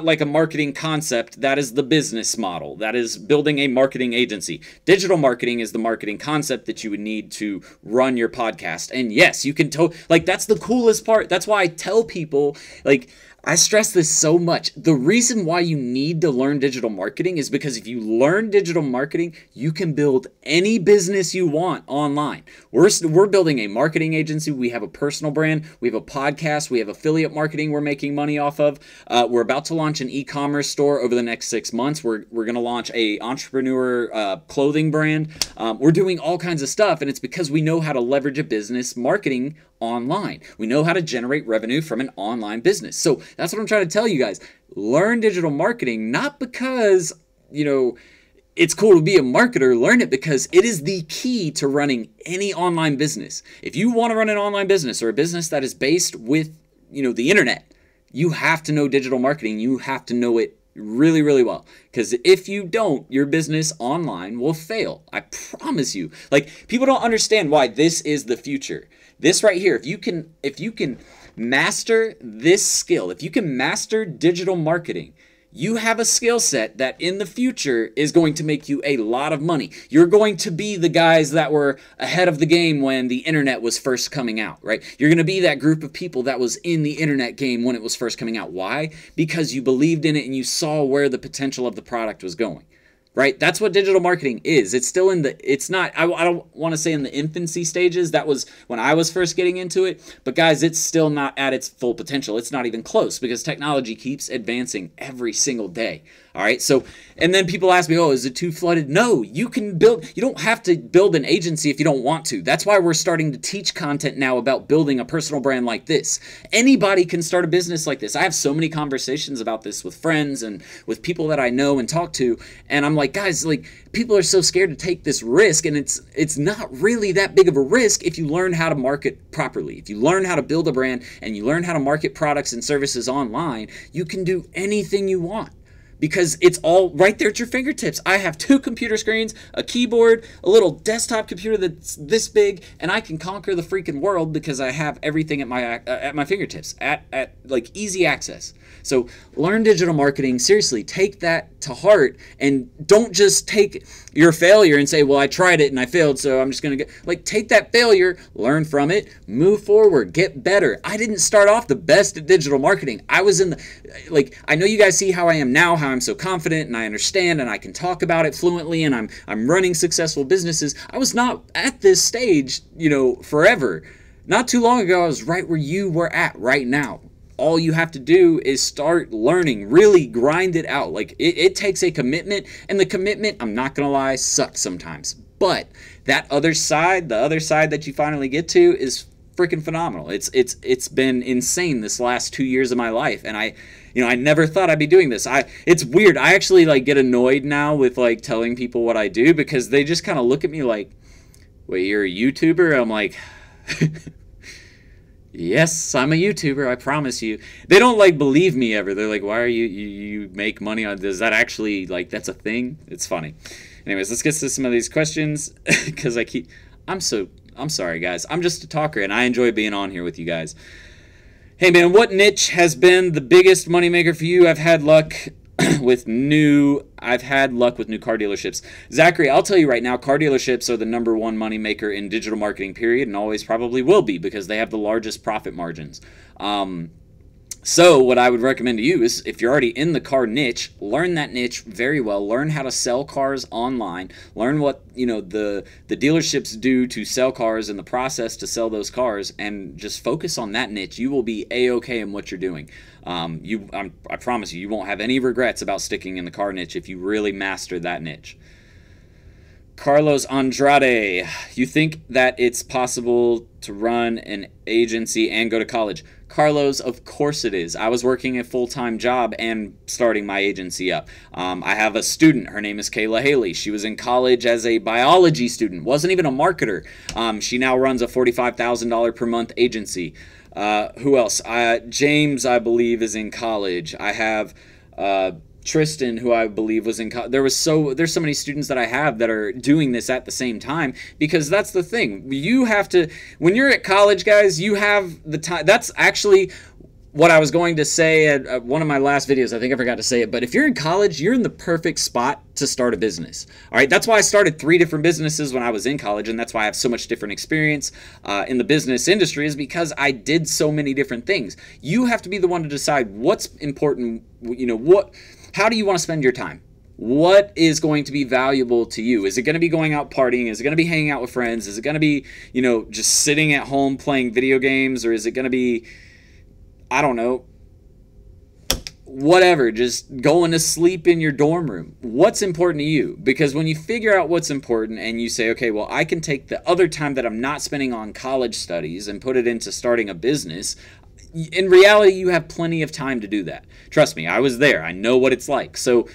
like a marketing concept. That is the business model. That is building a marketing agency. Digital marketing is the marketing concept that you would need to run your podcast. And yes, you can like, that's the coolest part. That's why I tell people, like, I stress this so much. The reason why you need to learn digital marketing is because if you learn digital marketing, you can build any business you want online. We're building a marketing agency. We have a personal brand. We have a podcast. We have affiliate marketing we're making money off of. We're about to launch an e-commerce store over the next 6 months. We're going to launch a entrepreneur clothing brand. We're doing all kinds of stuff, and it's because we know how to leverage a business marketing online. We know how to generate revenue from an online business. So that's what I'm trying to tell you guys. Learn digital marketing, not because, it's cool to be a marketer. Learn it because it is the key to running any online business. If you want to run an online business or a business that is based with, the internet, you have to know digital marketing. You have to know it really, really well. Because if you don't, your business online will fail. I promise you. Like, people don't understand why this is the future. This right here, if you can master this skill, if you can master digital marketing, you have a skill set that in the future is going to make you a lot of money. You're going to be the guys that were ahead of the game when the internet was first coming out, right? You're going to be that group of people that was in the internet game when it was first coming out. Why? Because you believed in it and you saw where the potential of the product was going. Right? That's what digital marketing is. It's still it's not, I don't want to say in the infancy stages. That was when I was first getting into it. But guys, it's still not at its full potential. It's not even close because technology keeps advancing every single day. All right. So, and then people ask me, oh, is it too flooded? No, you don't have to build an agency if you don't want to. That's why we're starting to teach content now about building a personal brand like this. Anybody can start a business like this. I have so many conversations about this with friends and with people that I know and talk to. And I'm like, guys, like, people are so scared to take this risk, and it's not really that big of a risk if you learn how to market properly. If you learn how to build a brand and you learn how to market products and services online, you can do anything you want. Because it's all right there at your fingertips. I have 2 computer screens, a keyboard, a little desktop computer that's this big, and I can conquer the freaking world because I have everything at my fingertips, at like easy access. So learn digital marketing. Seriously, take that to heart, and don't just take your failure and say, well, I tried it and I failed, so I'm just going to take that failure, learn from it, move forward, get better. I didn't start off the best at digital marketing. I was I know you guys see how I am now, how I'm so confident and I understand and I can talk about it fluently and I'm running successful businesses. I was not at this stage, forever. Not too long ago, I was right where you were at right now. All you have to do is start learning, really grind it out. Like, it takes a commitment, and the commitment, I'm not going to lie, sucks sometimes. But that other side, the other side that you finally get to is freaking phenomenal. It's been insane this last 2 years of my life, and I never thought I'd be doing this. It's weird. I actually like get annoyed now with like telling people what I do, because they just kind of look at me like, wait, you're a YouTuber? I'm like, yes, I'm a YouTuber, I promise you. They don't like believe me ever. They're like, why are you make money on this? Is that actually like, that's a thing? It's funny. Anyways, let's get to some of these questions, because I'm sorry guys. I'm just a talker and I enjoy being on here with you guys. Hey man, what niche has been the biggest moneymaker for you? I've had luck with new car dealerships. Zachary, I'll tell you right now, car dealerships are the #1 moneymaker in digital marketing, period, and always probably will be, because they have the largest profit margins. So what I would recommend to you is, if you're already in the car niche, learn that niche very well. Learn how to sell cars online. Learn what the dealerships do to sell cars and the process to sell those cars, and just focus on that niche. You will be A-okay in what you're doing. I promise you won't have any regrets about sticking in the car niche if you really master that niche. Carlos Andrade, you think that it's possible to run an agency and go to college? Carlos, of course it is. I was working a full-time job and starting my agency up. I have a student. Her name is Kayla Haley. She was in college as a biology student. Wasn't even a marketer. She now runs a $45,000 per month agency. Who else? James, I believe, is in college. I have Tristan, who I believe was in college. There's so many students that I have that are doing this at the same time, because that's the thing. You have to, when you're at college, guys, you have the time. That's actually what I was going to say at one of my last videos. I think I forgot to say it, but if you're in college, you're in the perfect spot to start a business. All right, that's why I started 3 different businesses when I was in college, and that's why I have so much different experience in the business industry, is because I did so many different things. You have to be the one to decide what's important, how do you want to spend your time? What is going to be valuable to you? Is it going to be going out partying? Is it going to be hanging out with friends? Is it going to be, just sitting at home playing video games? Or is it going to be, I don't know, whatever, just going to sleep in your dorm room? What's important to you? Because when you figure out what's important and you say, okay, well, I can take the other time that I'm not spending on college studies and put it into starting a business, in reality, you have plenty of time to do that. Trust me, I was there. I know what it's like. So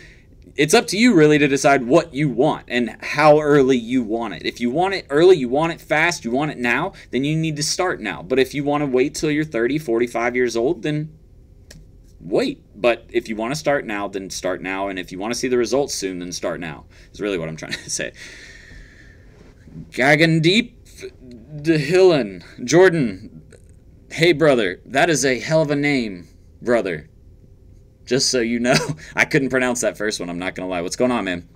it's up to you really to decide what you want and how early you want it. If you want it early, you want it fast, you want it now, then you need to start now. But if you want to wait till you're 30, 45 years old, then wait. But if you want to start now, then start now. And if you want to see the results soon, then start now. Is really what I'm trying to say. Gagandeep Dehillen. Jordan, hey, brother, that is a hell of a name, brother. Just so you know. I couldn't pronounce that first one, I'm not going to lie. What's going on, man?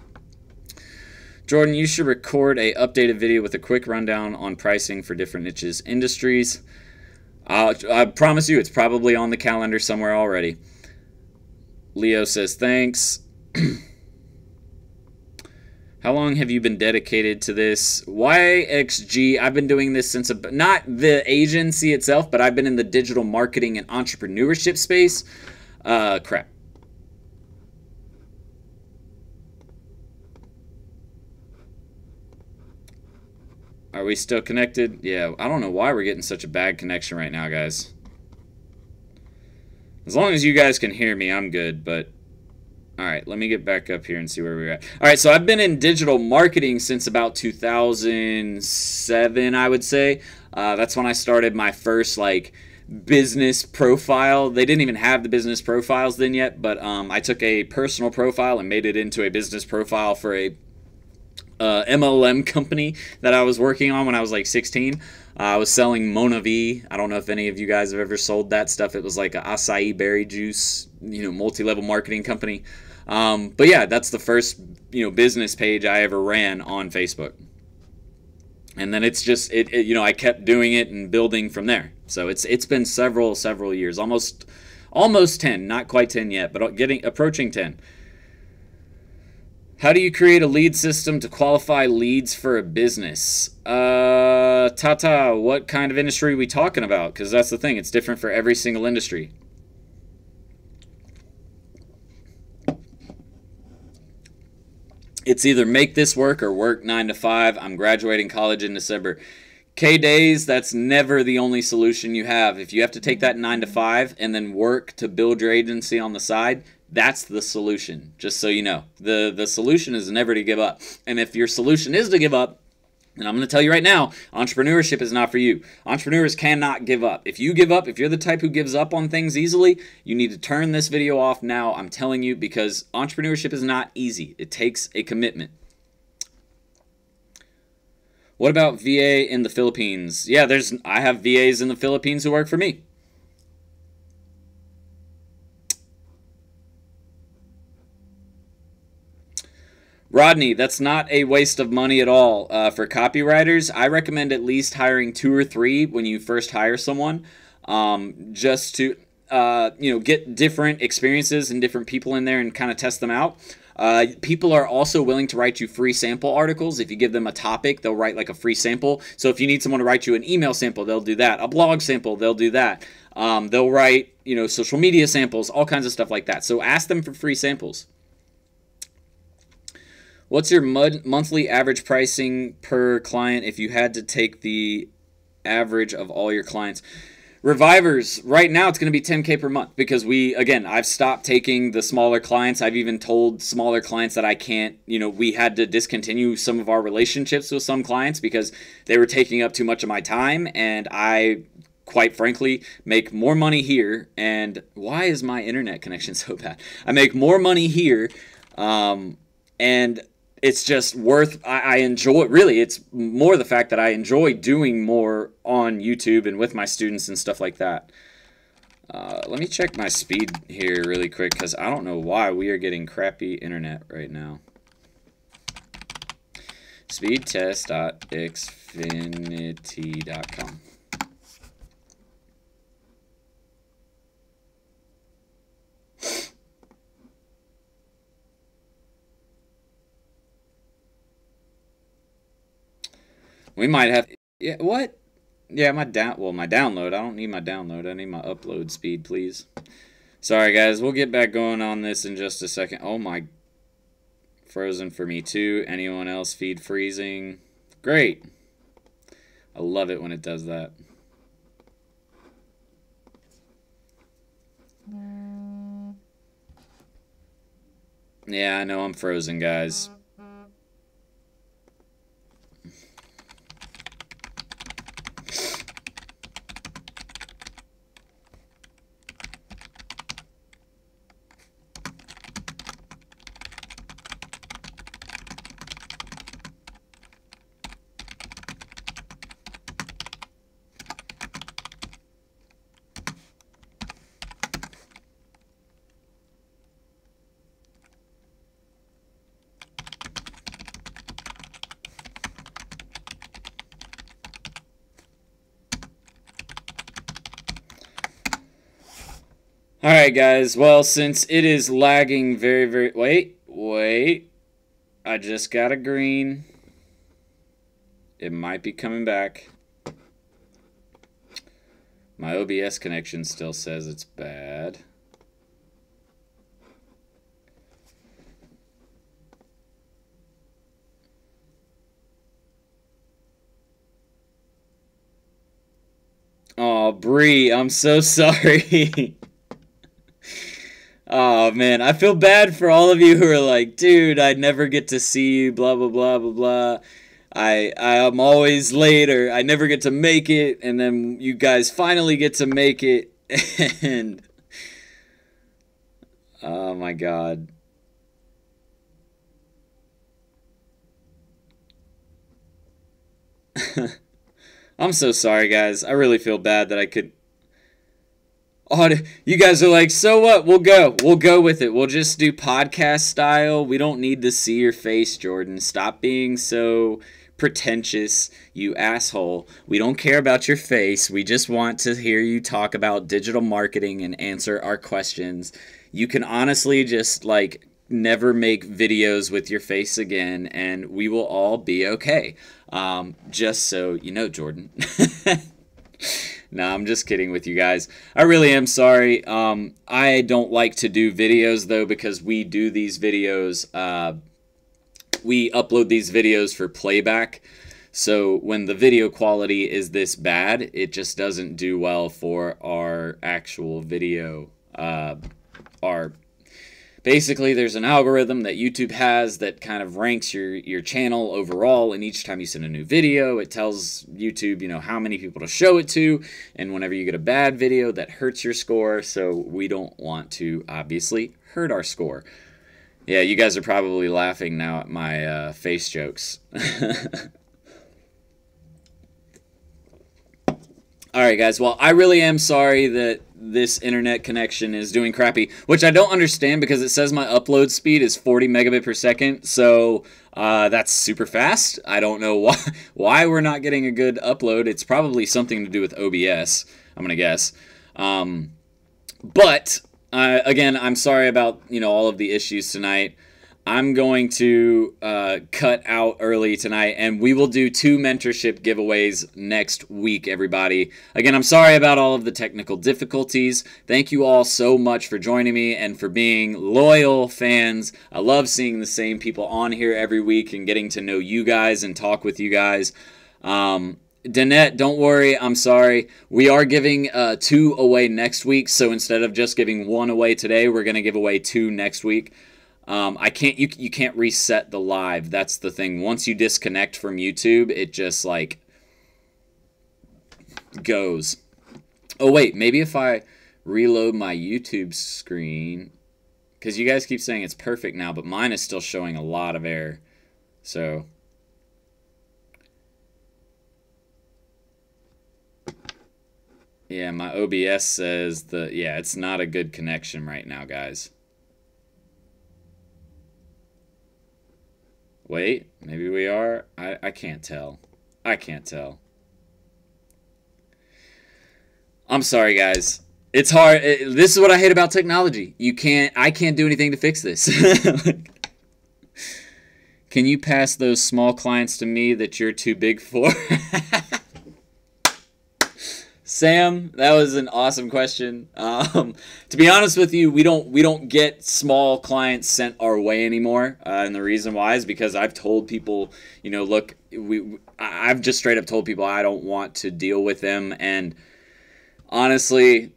Jordan, you should record a updated video with a quick rundown on pricing for different niches, industries. I promise you, it's probably on the calendar somewhere already. Leo says, thanks. How long have you been dedicated to this? YXG, I've been doing this since, not the agency itself, but I've been in the digital marketing and entrepreneurship space. Crap. Are we still connected? Yeah, I don't know why we're getting such a bad connection right now, guys. As long as you guys can hear me, I'm good, but... Alright, let me get back up here and see where we're at. Alright, so I've been in digital marketing since about 2007, I would say. That's when I started my first, business profile. They didn't even have the business profiles then yet, but I took a personal profile and made it into a business profile for a MLM company that I was working on when I was 16. I was selling Mona V. I don't know if any of you guys have ever sold that stuff. It was like an acai berry juice, multi-level marketing company. But yeah, that's the first, business page I ever ran on Facebook. And then it's just, I kept doing it and building from there. So it's been several years, almost 10, not quite 10 yet, but approaching 10. How do you create a lead system to qualify leads for a business? Tata, what kind of industry are we talking about? Because that's the thing, it's different for every single industry. It's either make this work or work 9 to 5. I'm graduating college in December. K days, that's never the only solution you have. If you have to take that 9 to 5 and then work to build your agency on the side, that's the solution, just so you know. The solution is never to give up. And if your solution is to give up, and I'm going to tell you right now, entrepreneurship is not for you. Entrepreneurs cannot give up. If you give up, if you're the type who gives up on things easily, you need to turn this video off now, I'm telling you, because entrepreneurship is not easy. It takes a commitment. What about VA in the Philippines? Yeah, I have VAs in the Philippines who work for me. Rodney, that's not a waste of money at all. For copywriters, I recommend at least hiring 2 or 3 when you first hire someone, just to get different experiences and different people in there and kind of test them out. People are also willing to write you free sample articles. If you give them a topic, they'll write like a free sample. So if you need someone to write you an email sample, they'll do that. A blog sample, they'll do that. They'll write social media samples, all kinds of stuff like that. So ask them for free samples. What's your monthly average pricing per client if you had to take the average of all your clients? Revivers, right now it's going to be $10K per month because I've stopped taking the smaller clients. I've even told smaller clients that I can't, we had to discontinue some of our relationships with some clients because they were taking up too much of my time, and I, quite frankly, make more money here. And why is my internet connection so bad? I make more money here, and it's just I enjoy, really, it's more the fact that I enjoy doing more on YouTube and with my students and stuff like that. Let me check my speed here really quick because I don't know why we are getting crappy internet right now. Speedtest.xfinity.com. We might have, yeah, what? Yeah, my download. I don't need my download. I need my upload speed, please. Sorry, guys. We'll get back going on this in just a second. Oh, my. Frozen for me, too. Anyone else? Feed freezing. Great. I love it when it does that. Yeah, I know I'm frozen, guys. Alright, guys. Well, since it is lagging very, very... Wait. I just got a green. It might be coming back. My OBS connection still says it's bad. Oh, Bree, I'm so sorry. Oh, man, I feel bad for all of you who are like, dude, I never get to see you, blah, blah, blah, blah, blah. I'm always late, or I never get to make it, and then you guys finally get to make it, and oh, my God. I'm so sorry, guys. I really feel bad that I could... Oh, you guys are like, so what? We'll go with it. We'll just do podcast style. We don't need to see your face, Jordan. Stop being so pretentious, you asshole. We don't care about your face. We just want to hear you talk about digital marketing and answer our questions. You can honestly just, like, never make videos with your face again, and we will all be okay. Just so you know, Jordan. No, I'm just kidding with you guys. I really am sorry. I don't like to do videos, though, because we do these videos. We upload these videos for playback. So when the video quality is this bad, it just doesn't do well for our actual video. Basically, there's an algorithm that YouTube has that kind of ranks your channel overall, and each time you send a new video, it tells YouTube, you know, how many people to show it to, and whenever you get a bad video, that hurts your score, so we don't want to, obviously, hurt our score. Yeah, you guys are probably laughing now at my face jokes. Alright guys, well, I really am sorry that this internet connection is doing crappy, which I don't understand because it says my upload speed is 40 megabit per second, so that's super fast. I don't know why we're not getting a good upload. It's probably something to do with OBS, I'm gonna guess. But again, I'm sorry about, you know, all of the issues tonight. I'm going to cut out early tonight, and we will do 2 mentorship giveaways next week, everybody. Again, I'm sorry about all of the technical difficulties. Thank you all so much for joining me and for being loyal fans. I love seeing the same people on here every week and getting to know you guys and talk with you guys. Danette, don't worry, I'm sorry. We are giving 2 away next week, so instead of just giving 1 away today, we're going to give away 2 next week. You can't reset the live. That's the thing. Once you disconnect from YouTube, it just like goes. Oh wait, maybe if I reload my YouTube screen, because you guys keep saying it's perfect now, but mine is still showing a lot of error. So yeah, my OBS says yeah, it's not a good connection right now, guys. Wait, maybe we are? I can't tell. I can't tell. I'm sorry, guys. It's hard. This is what I hate about technology. I can't do anything to fix this. Can you pass those small clients to me that you're too big for? Sam, that was an awesome question. To be honest with you, we don't get small clients sent our way anymore, and the reason why is because I've told people, you know, look, I've just straight up told people I don't want to deal with them, and honestly,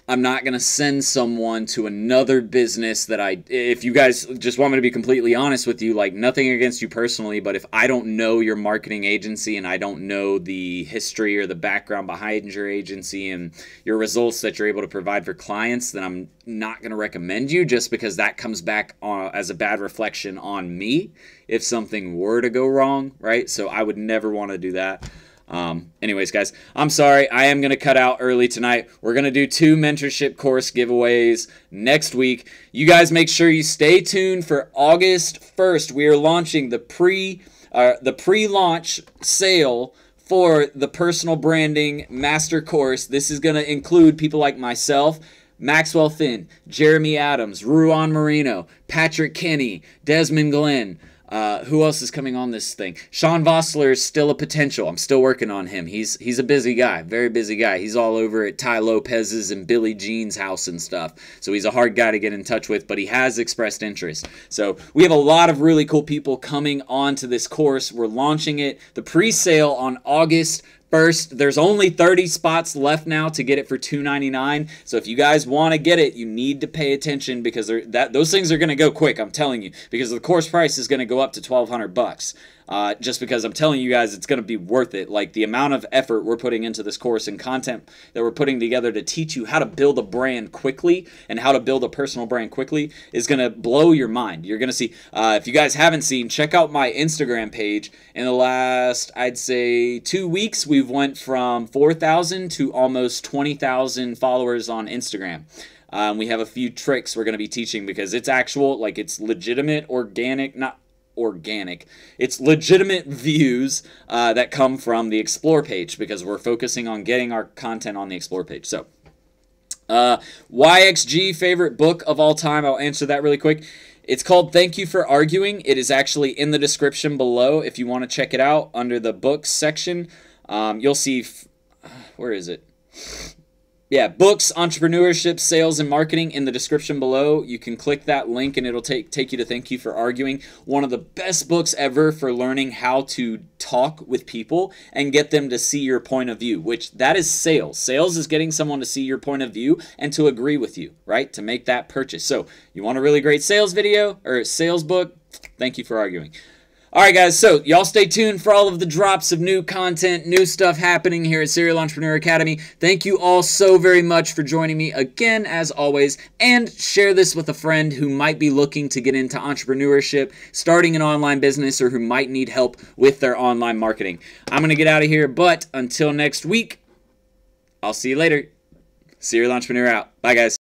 I'm not going to send someone to another business that if you guys just want me to be completely honest with you, like nothing against you personally, but if I don't know your marketing agency and I don't know the history or the background behind your agency and your results that you're able to provide for clients, then I'm not going to recommend you, just because that comes back as a bad reflection on me if something were to go wrong, right? So I would never want to do that. Anyways, guys, I'm sorry. I am going to cut out early tonight. We're going to do 2 mentorship course giveaways next week. You guys make sure you stay tuned for August 1st. We are launching the pre-launch sale for the personal branding master course. This is going to include people like myself, Maxwell Finn, Jeremy Adams, Ruan Marino, Patrick Kenny, Desmond Glenn. Who else is coming on this thing? Sean Vossler is still a potential. I'm still working on him. He's a busy guy, very busy guy. He's all over at Ty Lopez's and Billie Jean's house and stuff. So he's a hard guy to get in touch with, but he has expressed interest. So we have a lot of really cool people coming on to this course. We're launching it, the pre-sale on August 1st. There's only 30 spots left now to get it for $2.99. So if you guys want to get it, you need to pay attention, because those things are going to go quick, I'm telling you, because the course price is going to go up to $1,200. Just because I'm telling you guys it's going to be worth it. Like, the amount of effort we're putting into this course and content that we're putting together to teach you how to build a brand quickly and how to build a personal brand quickly is going to blow your mind. You're going to see, if you guys haven't seen, check out my Instagram page. In the last, I'd say 2 weeks, we've went from 4,000 to almost 20,000 followers on Instagram. We have a few tricks we're going to be teaching, because it's actual, like, it's legitimate, it's legitimate views that come from the Explore page, because we're focusing on getting our content on the Explore page. So, YXG favorite book of all time, I'll answer that really quick. It's called Thank You for Arguing. It is actually in the description below if you want to check it out under the books section. You'll see, where is it? Yeah, books, entrepreneurship, sales, and marketing in the description below. You can click that link and it'll take you to Thank You for Arguing. One of the best books ever for learning how to talk with people and get them to see your point of view, which that is sales. Sales is getting someone to see your point of view and to agree with you, right? To make that purchase. So you want a really great sales video or sales book? Thank you for arguing. All right, guys, so y'all stay tuned for all of the drops of new content, new stuff happening here at Serial Entrepreneur Academy. Thank you all so very much for joining me again, as always, and share this with a friend who might be looking to get into entrepreneurship, starting an online business, or who might need help with their online marketing. I'm going to get out of here, but until next week, I'll see you later. Serial Entrepreneur out. Bye, guys.